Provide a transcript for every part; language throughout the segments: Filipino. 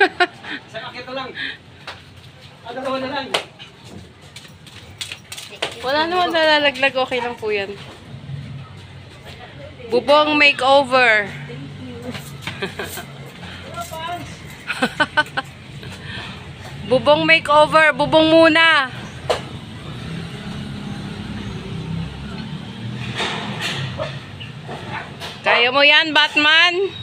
Isang akit na lang. Dalawa na lang. Wala naman nalalaglag. Okay lang po yan. Bubong makeover. Bubong makeover. Bubong muna. Kaya mo yan, Batman?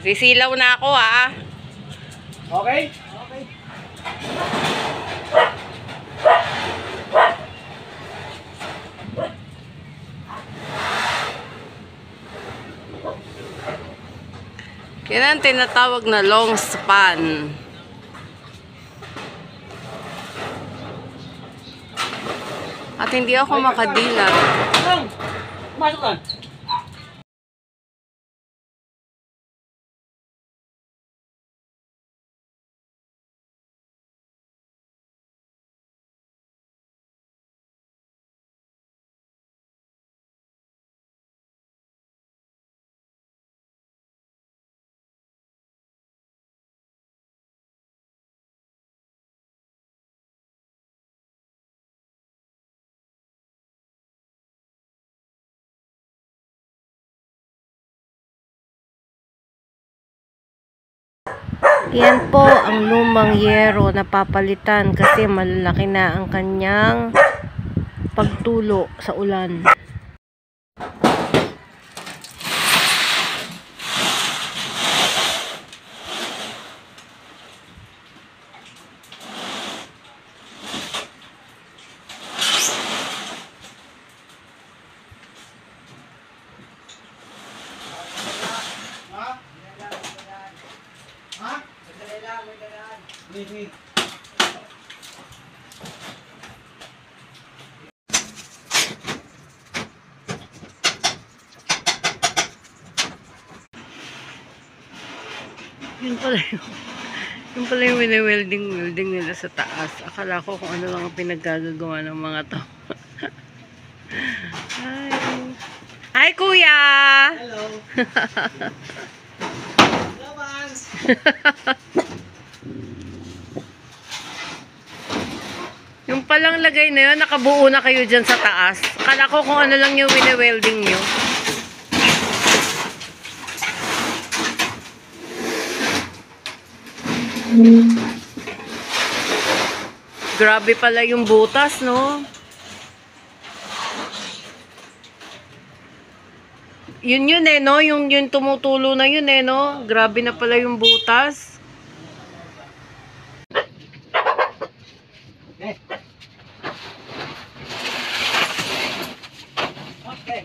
Sisilaw na ako, ha? Okay? Okay. Yan ang tinatawag na long span. At hindi ako makadila. Masuk kan? Yan po ang lumang yero na papalitan kasi malalaki na ang kanyang pagtulo sa ulan. Ini. Yun pala yung wini-welding nila sa taas. Akala ko kung ano lang ang pinaggagawa ng mga to. Hi. Hi, Kuya! Hello. Hello, Vans. Yung palang lagay na yun, nakabuo na kayo dyan sa taas. Akala ko kung ano lang yung wini-welding nyo. Grabe pala yung butas, no? Yun eh, no? Yung tumutulo na yun eh, no? Grabe na pala yung butas. Okay.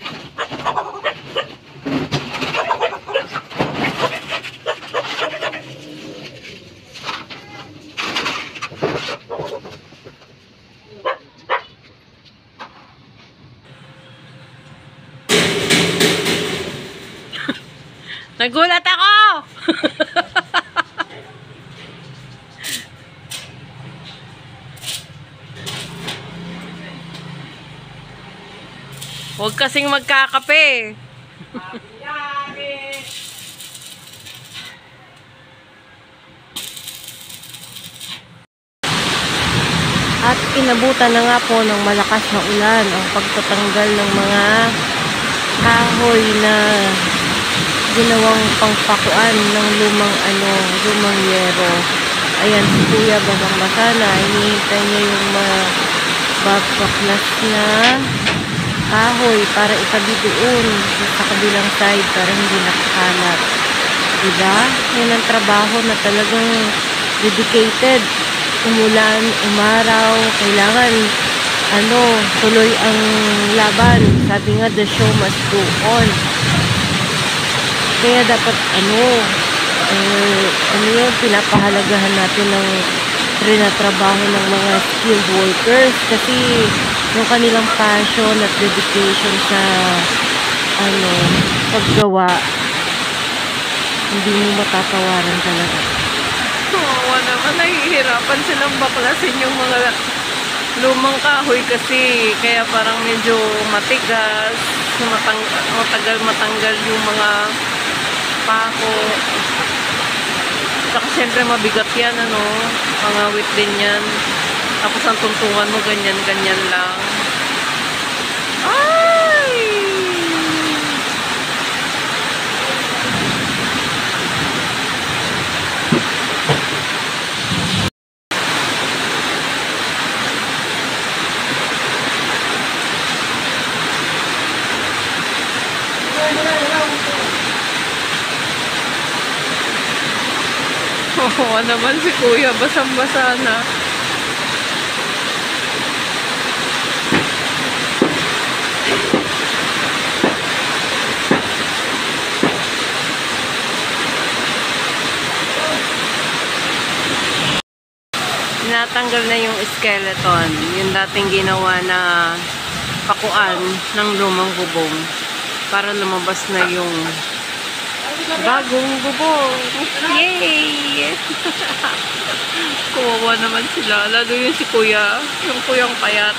Nagulat ako! Huwag kasing magkakape. At inabutan na nga po ng malakas na ulan ang pagtatanggal ng mga kahoy na ginawang pangpakuan ng lumang yero. Ayan, si Kuya babang masana, hinihintay niya yung mababaklas na kahoy para itabi doon sa kabilang side para hindi nakakalat. Diba? Yan ang trabaho na talagang dedicated. Umulan, umaraw, kailangan tuloy ang laban. Sabi nga, the show must go on. Kaya dapat yung pinapahalagahan natin ng trinatrabaho ng mga skilled workers kasi yung kanilang passion at dedication sa paggawa hindi mo matatawaran talaga. Oo naman, nahihirapan silang baklasin yung mga lumang kahoy kasi kaya parang medyo matigas, matagal matanggal yung mga pako. Saka syempre mabigat yan, ano. Pangawit din yan. Tapos ang tungtungan mo, ganyan-ganyan lang. Ay! Oo naman si Kuya, basang-basa na. Tinatanggal na yung skeleton, yung dating ginawa na pakuan ng lumang bubong para lumabas na yung bagong bubong. Yay! Kawawa naman sila. Lalo yung si Kuya. Yung Kuyang payat.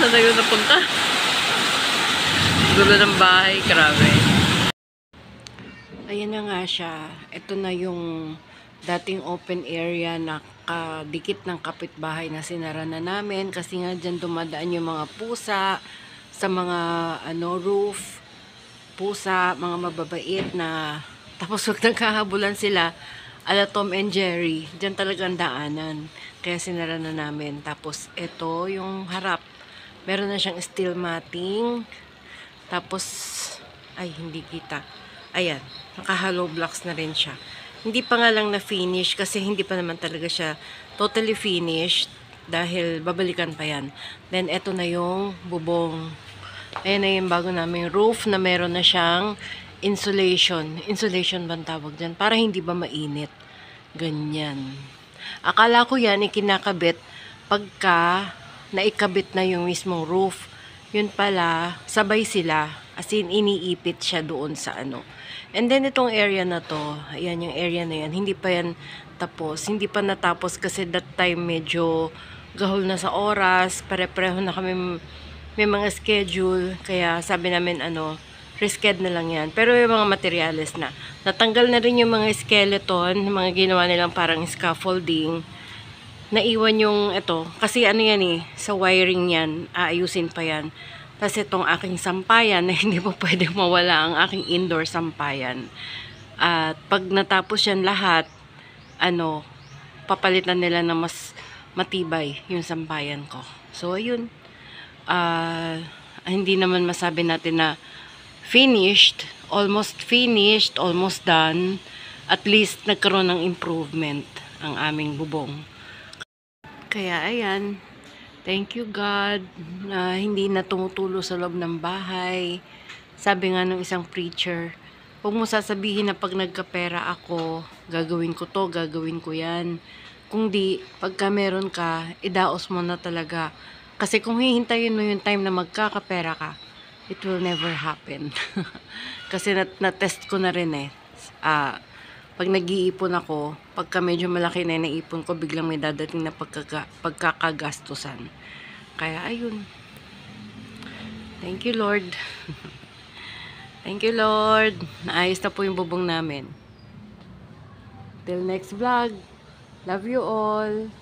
Saan na yun napunta? Dulo ng bahay. Grabe. Ayan na nga siya. Ito na yung dating open area na kadikit ng kapitbahay na sinara na namin. Kasi nga dyan dumadaan yung mga pusa sa mga roof. Pusa, mga mababait na tapos wag nagkahabulan sila ala Tom and Jerry. Diyan talagang daanan. Kaya sinara na namin. Tapos ito yung harap. Meron na siyang steel matting. Tapos ay hindi kita. Ayan, naka-hollow blocks na rin siya. Hindi pa nga lang na finish kasi hindi pa naman talaga siya totally finished dahil babalikan pa yan. Then ito na yung bubong. Ayan na yung bago naming roof na meron na siyang insulation. Insulation ba ang tawag dyan? Para hindi ba mainit. Ganyan. Akala ko yan ikinakabit pagka naikabit na yung mismong roof. Yun pala, sabay sila. As in, iniipit siya doon sa ano. And then, itong area na to, ayan yung area na yan, hindi pa yan tapos. Hindi pa natapos kasi that time medyo gahol na sa oras. Pare-pareho na kami may mga schedule, kaya sabi namin risked na lang yan. Pero yung mga materyales na. Natanggal na rin yung mga skeleton, mga ginawa nilang parang scaffolding. Naiwan yung kasi yan sa wiring yan, aayusin pa yan. Tapos itong aking sampayan na hindi pa pwedeng mawala ang aking indoor sampayan. At pag natapos yan lahat, papalitan nila na mas matibay yung sampayan ko. So, ayun. Hindi naman masabi natin na finished, almost done. At least nagkaroon ng improvement ang aming bubong. Kaya ayan, thank you God na hindi na tumutulo sa loob ng bahay. Sabi nga ng isang preacher, huwag mo sasabihin na pag nagkapera ako, gagawin ko to, gagawin ko yan. Kung di, pagka meron ka, idaos mo na talaga. Kasi kung hihintayin mo yung time na magkakapera ka, it will never happen. Kasi na-test ko na rin pag nag-iipon ako, pagka medyo malaki na naipon ko, biglang may dadating na pagkakagastusan. Kaya ayun. Thank you Lord. Thank you Lord. Naayos na po yung bubong namin. Till next vlog. Love you all.